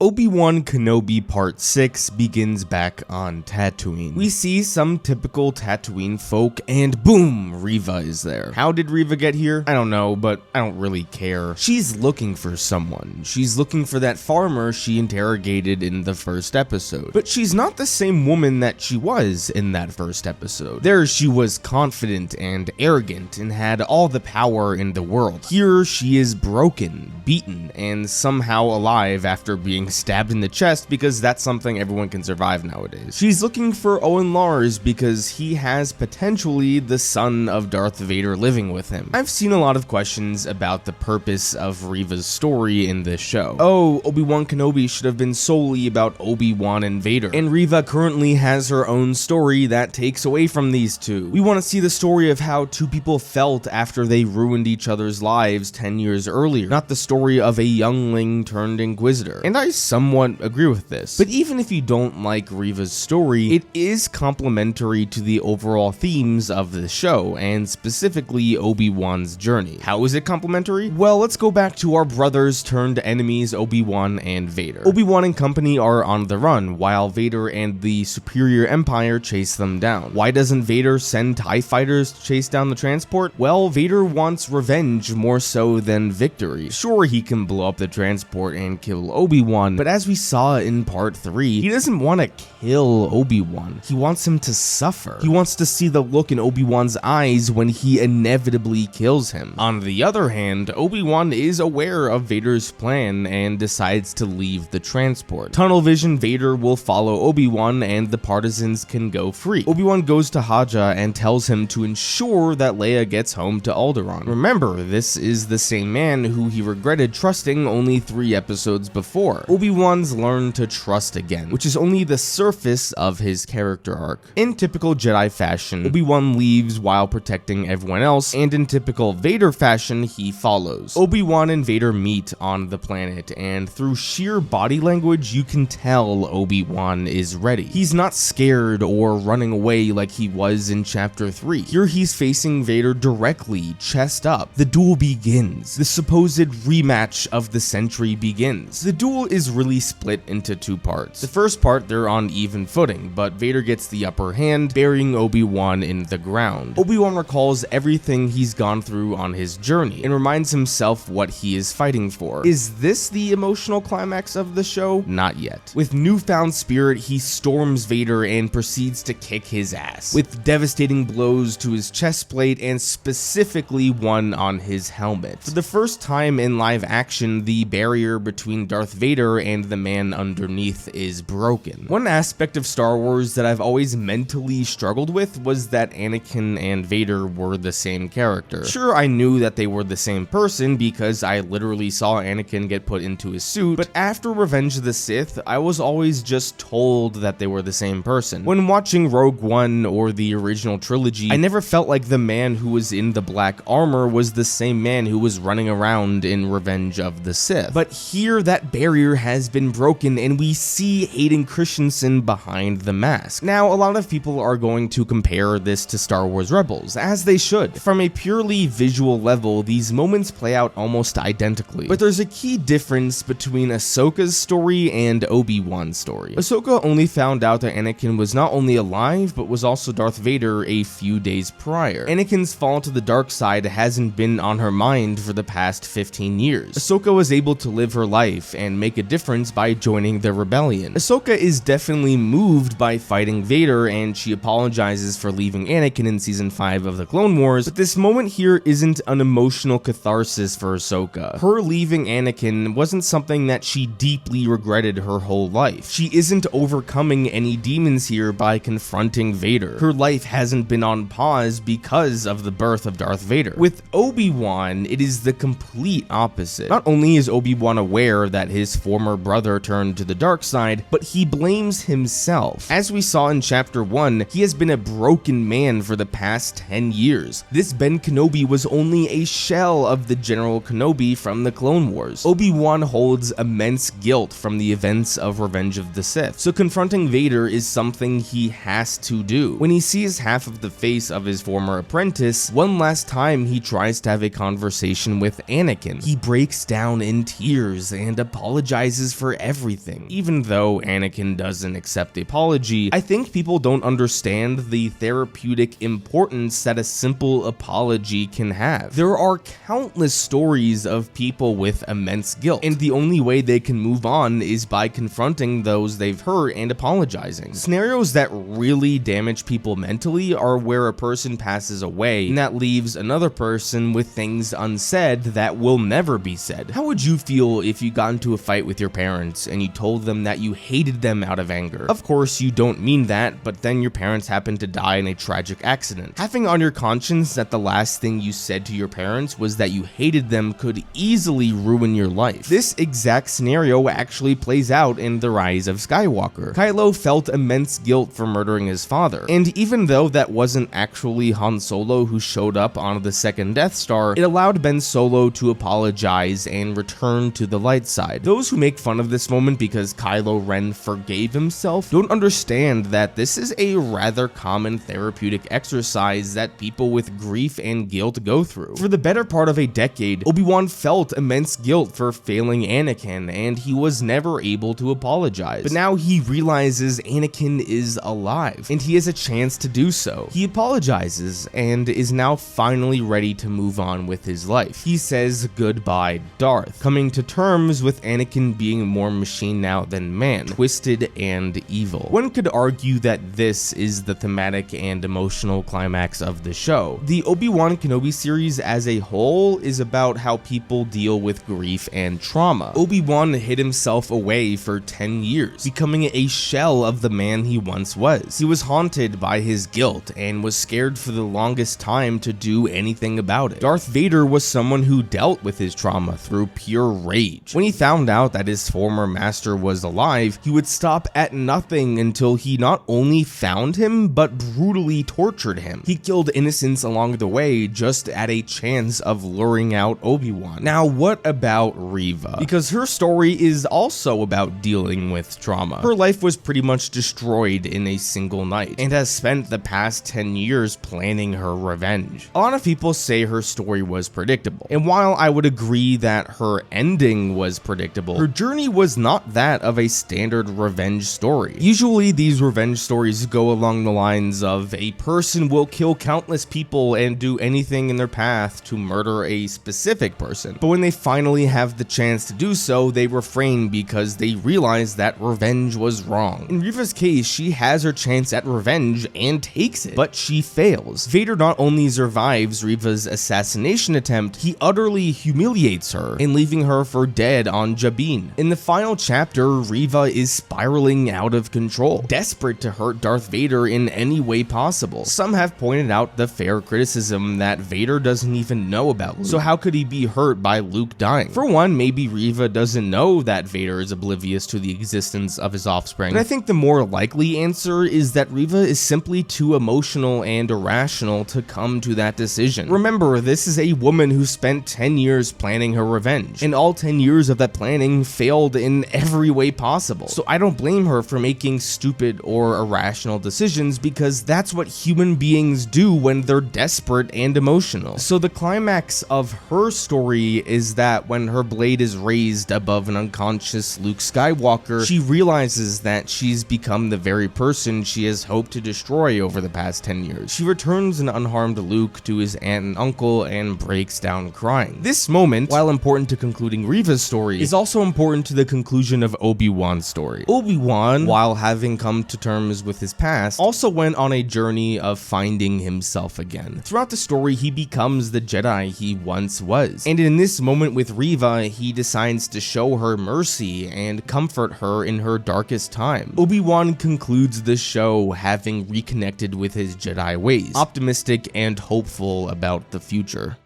Obi-Wan Kenobi Part 6 begins back on Tatooine. We see some typical Tatooine folk and boom, Reva is there. How did Reva get here? I don't know, but I don't really care. She's looking for someone. She's looking for that farmer she interrogated in the first episode. But she's not the same woman that she was in that first episode. There she was confident and arrogant and had all the power in the world. Here she is broken, beaten, and somehow alive after being stabbed in the chest because that's something everyone can survive nowadays. She's looking for Owen Lars because he has potentially the son of Darth Vader living with him. I've seen a lot of questions about the purpose of Reva's story in this show. Oh, Obi-Wan Kenobi should have been solely about Obi-Wan and Vader, and Reva currently has her own story that takes away from these two. We want to see the story of how two people felt after they ruined each other's lives 10 years earlier, not the story of a youngling turned inquisitor. And I somewhat agree with this. But even if you don't like Reva's story, it is complementary to the overall themes of the show, and specifically Obi-Wan's journey. How is it complementary? Well, let's go back to our brothers turned enemies Obi-Wan and Vader. Obi-Wan and company are on the run, while Vader and the superior empire chase them down. Why doesn't Vader send TIE fighters to chase down the transport? Well, Vader wants revenge more so than victory. Sure, he can blow up the transport and kill Obi-Wan, but as we saw in part 3, he doesn't want to kill Obi-Wan. He wants him to suffer. He wants to see the look in Obi-Wan's eyes when he inevitably kills him. On the other hand, Obi-Wan is aware of Vader's plan and decides to leave the transport. Tunnel vision Vader will follow Obi-Wan and the partisans can go free. Obi-Wan goes to Haja and tells him to ensure that Leia gets home to Alderaan. Remember, this is the same man who he regretted trusting only 3 episodes before. Obi-Wan's learned to trust again, which is only the surface of his character arc. In typical Jedi fashion, Obi-Wan leaves while protecting everyone else, and in typical Vader fashion, he follows. Obi-Wan and Vader meet on the planet, and through sheer body language, you can tell Obi-Wan is ready. He's not scared or running away like he was in Chapter 3. Here he's facing Vader directly, chest up. The duel begins. The supposed rematch of the century begins. The duel is really split into 2 parts. The first part, they're on even footing, but Vader gets the upper hand, burying Obi-Wan in the ground. Obi-Wan recalls everything he's gone through on his journey and reminds himself what he is fighting for. Is this the emotional climax of the show? Not yet. With newfound spirit, he storms Vader and proceeds to kick his ass, with devastating blows to his chest plate and specifically one on his helmet. For the first time in live action, the barrier between Darth Vader and the man underneath is broken. One aspect of Star Wars that I've always mentally struggled with was that Anakin and Vader were the same character. Sure, I knew that they were the same person because I literally saw Anakin get put into his suit, but after Revenge of the Sith, I was always just told that they were the same person. When watching Rogue One or the original trilogy, I never felt like the man who was in the black armor was the same man who was running around in Revenge of the Sith. But here, that barrier has been broken and we see Hayden Christensen behind the mask. Now, a lot of people are going to compare this to Star Wars Rebels, as they should. From a purely visual level, these moments play out almost identically. But there's a key difference between Ahsoka's story and Obi-Wan's story. Ahsoka only found out that Anakin was not only alive, but was also Darth Vader a few days prior. Anakin's fall to the dark side hasn't been on her mind for the past 15 years. Ahsoka was able to live her life and make a difference by joining the rebellion. Ahsoka is definitely moved by fighting Vader, and she apologizes for leaving Anakin in season 5 of the Clone Wars, but this moment here isn't an emotional catharsis for Ahsoka. Her leaving Anakin wasn't something that she deeply regretted her whole life. She isn't overcoming any demons here by confronting Vader. Her life hasn't been on pause because of the birth of Darth Vader. With Obi-Wan, it is the complete opposite. Not only is Obi-Wan aware that his former brother turned to the dark side, but he blames himself. As we saw in Chapter 1, he has been a broken man for the past 10 years. This Ben Kenobi was only a shell of the General Kenobi from the Clone Wars. Obi-Wan holds immense guilt from the events of Revenge of the Sith, so confronting Vader is something he has to do. When he sees half of the face of his former apprentice, one last time he tries to have a conversation with Anakin. He breaks down in tears and apologizes apologizes for everything. Even though Anakin doesn't accept the apology, I think people don't understand the therapeutic importance that a simple apology can have. There are countless stories of people with immense guilt, and the only way they can move on is by confronting those they've hurt and apologizing. Scenarios that really damage people mentally are where a person passes away, and that leaves another person with things unsaid that will never be said. How would you feel if you got into a fight with your parents and you told them that you hated them out of anger? Of course, you don't mean that, but then your parents happen to die in a tragic accident. Having on your conscience that the last thing you said to your parents was that you hated them could easily ruin your life. This exact scenario actually plays out in The Rise of Skywalker. Kylo felt immense guilt for murdering his father, and even though that wasn't actually Han Solo who showed up on the second Death Star, it allowed Ben Solo to apologize and return to the light side. Those who make fun of this moment because Kylo Ren forgave himself don't understand that this is a rather common therapeutic exercise that people with grief and guilt go through. For the better part of a decade, Obi-Wan felt immense guilt for failing Anakin, and he was never able to apologize. But now he realizes Anakin is alive, and he has a chance to do so. He apologizes, and is now finally ready to move on with his life. He says goodbye, Darth, coming to terms with Anakin being more machine now than man, twisted and evil. One could argue that this is the thematic and emotional climax of the show. The Obi-Wan Kenobi series as a whole is about how people deal with grief and trauma. Obi-Wan hid himself away for 10 years, becoming a shell of the man he once was. He was haunted by his guilt and was scared for the longest time to do anything about it. Darth Vader was someone who dealt with his trauma through pure rage. When he found out that his former master was alive, he would stop at nothing until he not only found him, but brutally tortured him. He killed innocents along the way just at a chance of luring out Obi-Wan. Now, what about Reva? Because her story is also about dealing with trauma. Her life was pretty much destroyed in a single night, and has spent the past 10 years planning her revenge. A lot of people say her story was predictable, and while I would agree that her ending was predictable, her journey was not that of a standard revenge story. Usually these revenge stories go along the lines of a person will kill countless people and do anything in their path to murder a specific person, but when they finally have the chance to do so, they refrain because they realize that revenge was wrong. In Reva's case, she has her chance at revenge and takes it, but she fails. Vader not only survives Reva's assassination attempt, he utterly humiliates her and leaving her for dead on Jabin. In the final chapter, Reva is spiraling out of control, desperate to hurt Darth Vader in any way possible. Some have pointed out the fair criticism that Vader doesn't even know about Luke, so how could he be hurt by Luke dying? For one, maybe Reva doesn't know that Vader is oblivious to the existence of his offspring, but I think the more likely answer is that Reva is simply too emotional and irrational to come to that decision. Remember, this is a woman who spent 10 years planning her revenge, and all 10 years of that planning failed in every way possible. So I don't blame her for making stupid or irrational decisions, because that's what human beings do when they're desperate and emotional. So the climax of her story is that when her blade is raised above an unconscious Luke Skywalker, she realizes that she's become the very person she has hoped to destroy over the past 10 years. She returns an unharmed Luke to his aunt and uncle and breaks down crying. This moment, while important to concluding Reva's story, is also important to the conclusion of Obi-Wan's story. Obi-Wan, while having come to terms with his past, also went on a journey of finding himself again. Throughout the story, he becomes the Jedi he once was, and in this moment with Reva, he decides to show her mercy and comfort her in her darkest time. Obi-Wan concludes the show having reconnected with his Jedi ways, optimistic and hopeful about the future.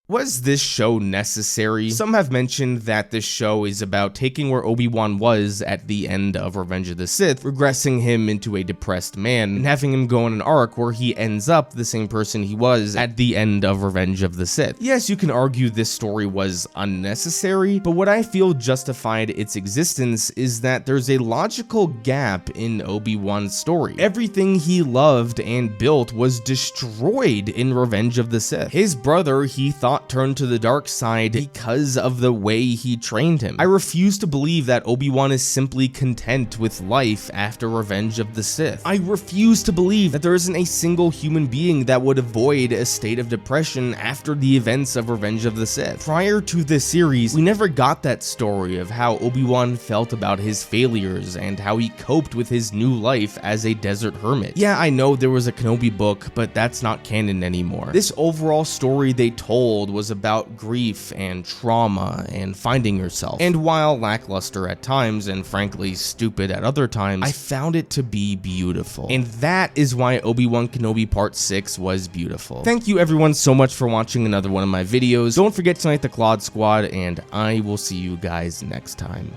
Was this show necessary? Some have mentioned that this show is about taking where Obi-Wan was at the end of Revenge of the Sith, regressing him into a depressed man, and having him go on an arc where he ends up the same person he was at the end of Revenge of the Sith. Yes, you can argue this story was unnecessary, but what I feel justified its existence is that there's a logical gap in Obi-Wan's story. Everything he loved and built was destroyed in Revenge of the Sith. His brother he thought not turn to the dark side because of the way he trained him. I refuse to believe that Obi-Wan is simply content with life after Revenge of the Sith. I refuse to believe that there isn't a single human being that would avoid a state of depression after the events of Revenge of the Sith. Prior to this series, we never got that story of how Obi-Wan felt about his failures and how he coped with his new life as a desert hermit. Yeah, I know there was a Kenobi book, but that's not canon anymore. This overall story they told was about grief and trauma and finding yourself. And while lackluster at times and frankly stupid at other times, I found it to be beautiful. And that is why Obi-Wan Kenobi Part 6 was beautiful. Thank you everyone so much for watching another one of my videos. Don't forget to like the Claude Squad, and I will see you guys next time.